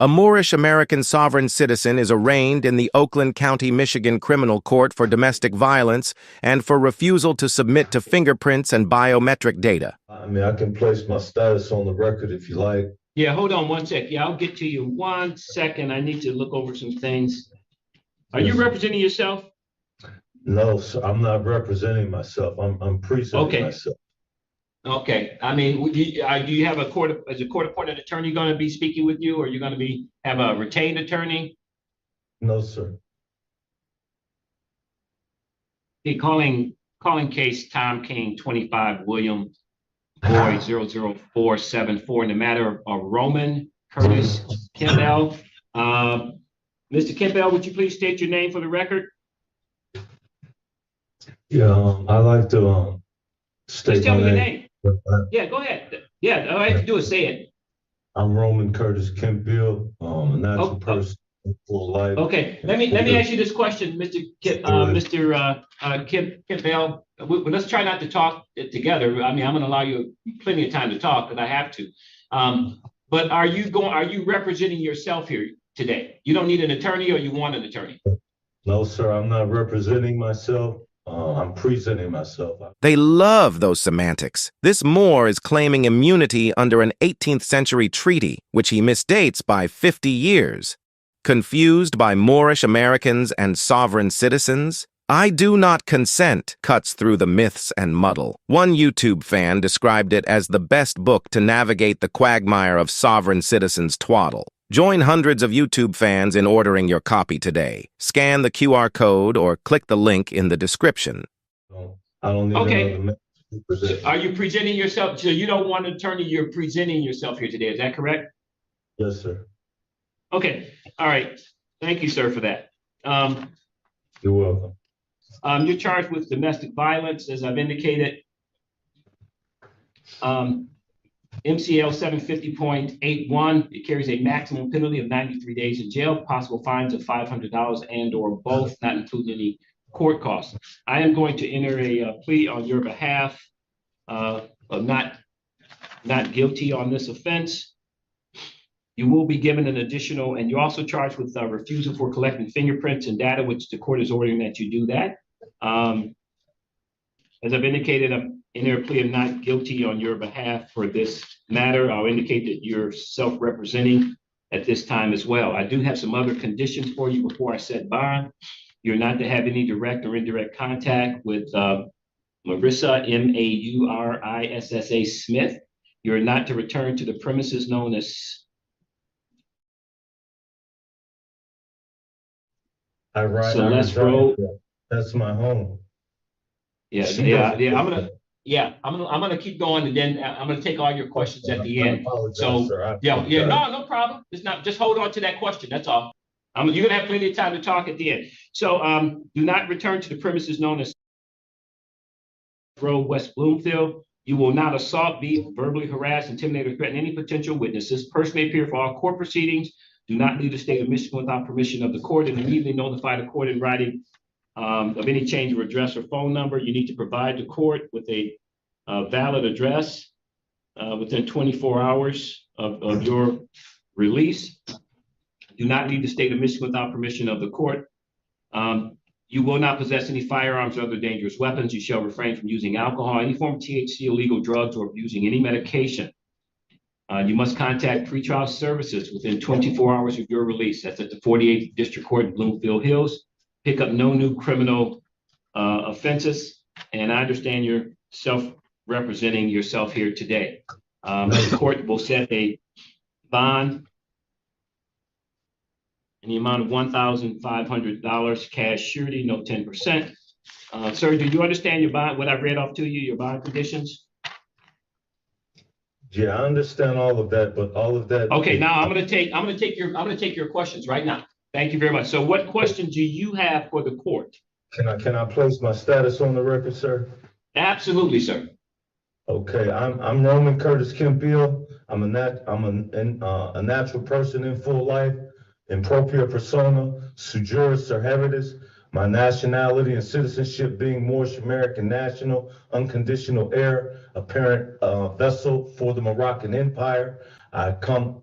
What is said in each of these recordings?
A Moorish American sovereign citizen is arraigned in the Oakland County, Michigan Criminal Court for domestic violence and for refusal to submit to fingerprints and biometric data. I can place my status on the record if you like. Yeah, hold on one sec. Yeah, I'll get to you 1 second. I need to look over some things. Are you representing yourself? No, sir, I'm not representing myself. I'm presenting myself. Okay. I mean, do you have a court-appointed attorney going to be speaking with you, or are you going to have a retained attorney? No, sir. Calling case Tom King 25 William Boy 00474 in the matter of Roman Curtis Kenfield. Mr. Kenfield, would you please state your name for the record? Yeah, I like to state Just tell me your name. Yeah, go ahead. Yeah, all I have to do is say it. I'm Roman Curtis Kenfield, a natural person full life. Okay, let me ask you this question, Mr. Kenfield. Let's try not to talk together. I mean, I'm going to allow you plenty of time to talk because I have to. But are you representing yourself here today? You don't need an attorney, or you want an attorney? No, sir, I'm not representing myself. I'm presenting myself. They love those semantics. This Moor is claiming immunity under an 18th century treaty, which he misdates by 50 years. Confused by Moorish Americans and sovereign citizens? I Do Not Consent cuts through the myths and muddle. One YouTube fan described it as the best book to navigate the quagmire of sovereign citizens' twaddle. Join hundreds of YouTube fans in ordering your copy today. Scan the QR code or click the link in the description. I don't even know So are you presenting yourself? So you don't want an attorney, you're presenting yourself here today. Is that correct? Yes, sir. Okay. All right. Thank you, sir, for that. You're welcome. You're charged with domestic violence, as I've indicated. MCL 750.81, it carries a maximum penalty of 93 days in jail, possible fines of $500 and/or both, not including any court costs. I am going to enter a plea on your behalf of not guilty on this offense. You will be given an additional, and you're also charged with refusal for collecting fingerprints and data, which the court is ordering that you do that. As I've indicated, I'm entering a plea of not guilty on your behalf for this matter. I'll indicate that you're self-representing at this time as well. I do have some other conditions for you before I set bond. You're not to have any direct or indirect contact with Marissa, Maurissa Smith. You're not to return to the premises known as Celeste Road. That's my home. Yeah. I'm gonna keep going, and then I'm gonna take all your questions at the end. So no problem. It's not. Just hold on to that question. That's all. You're gonna have plenty of time to talk at the end. So do not return to the premises known as Road, West Bloomfield. You will not assault, beat, verbally harass, intimidate, or threaten any potential witness. This person may appear for all court proceedings. Do not leave the state of Michigan without permission of the court, and immediately notify the court in writing of any change of address or phone number. You need to provide the court with a valid address within 24 hours of your release. Do not leave the state of Michigan without permission of the court. You will not possess any firearms or other dangerous weapons. You shall refrain from using alcohol, any form of THC, illegal drugs, or using any medication. You must contact pretrial services within 24 hours of your release. That's at the 48th District Court in Bloomfield Hills. Pick up no new criminal offenses. And I understand you're self-representing yourself here today. The court will set a bond in the amount of $1,500 cash surety, no 10%. Sir, do you understand your bond, what I read off to you, your bond conditions? Yeah, I understand all of that, but all of that. Okay, now I'm gonna take your questions right now. Thank you very much. So what questions do you have for the court? Can I place my status on the record, sir? Absolutely, sir. Okay, I'm Roman Curtis Kenfield. I'm a natural person in full life, in propria persona, sui juris ser habitus. My nationality and citizenship being Moorish American national, unconditional heir, apparent vessel for the Moroccan Empire. I come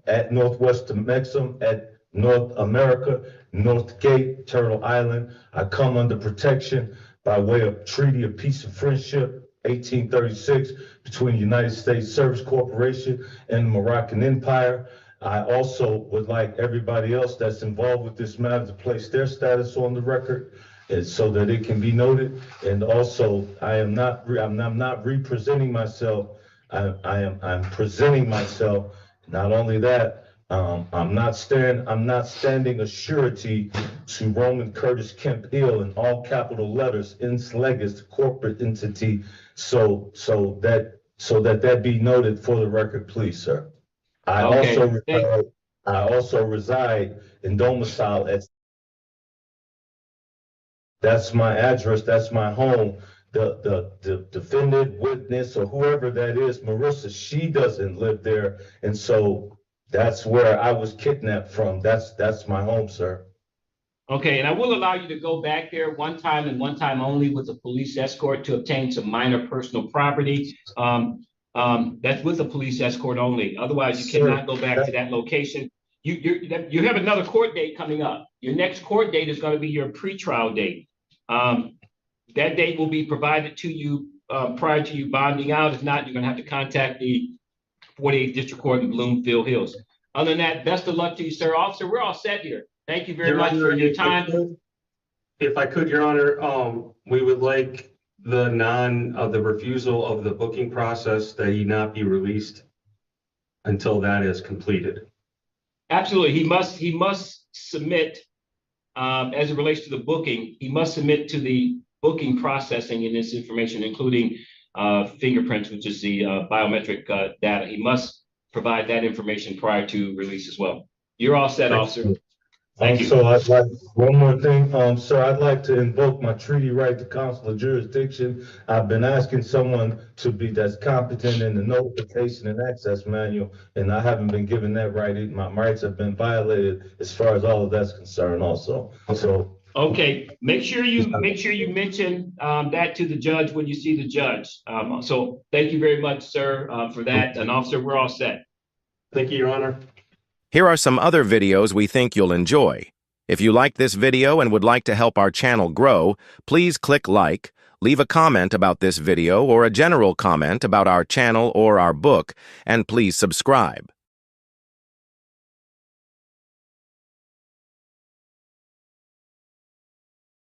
at Northwest Mexum, at North America, North Gate, Turtle Island. I come under protection by way of Treaty of Peace and Friendship, 1836, between the United States Service Corporation and the Moroccan Empire. I also would like everybody else that's involved with this matter to place their status on the record, and so that it can be noted. And also, I'm not representing myself. I'm presenting myself. Not only that, I'm not standing a surety to Roman Curtis Kenfield in all capital letters, ins legis, corporate entity. So that be noted for the record, please, sir. I also reside in domicile at. That's my address. That's my home. The defendant, witness, or whoever that is, Marissa, she doesn't live there, and so that's where I was kidnapped from. That's my home, sir. Okay, and I will allow you to go back there one time and one time only with a police escort to obtain some minor personal property. That's with a police escort only. Otherwise, you cannot go back to that location. You have another court date coming up. Your next court date is going to be your pretrial date. That date will be provided to you prior to you bonding out. If not, you're going to have to contact the 48th District Court in Bloomfield Hills. Other than that, best of luck to you, sir. Officer, we're all set here. Thank you very much for your time. If I could, Your Honor, we would like the refusal of the booking process that he not be released until that is completed. Absolutely. He must submit, as it relates to the booking, he must submit to the booking processing in this information, including fingerprints, which is the biometric data. He must provide that information prior to release as well. You're all set, officer. Thank you. So I'd like one more thing, sir. I'd like to invoke my treaty right to consular jurisdiction. I've been asking someone to be that's competent in the notification and access manual, and I haven't been given that right. My rights have been violated as far as all of that's concerned, also. So okay, make sure you mention that to the judge when you see the judge. So thank you very much, sir, for that. And officer, we're all set. Thank you, Your Honor. Here are some other videos we think you'll enjoy. If you like this video and would like to help our channel grow, please click like, leave a comment about this video or a general comment about our channel or our book, and please subscribe.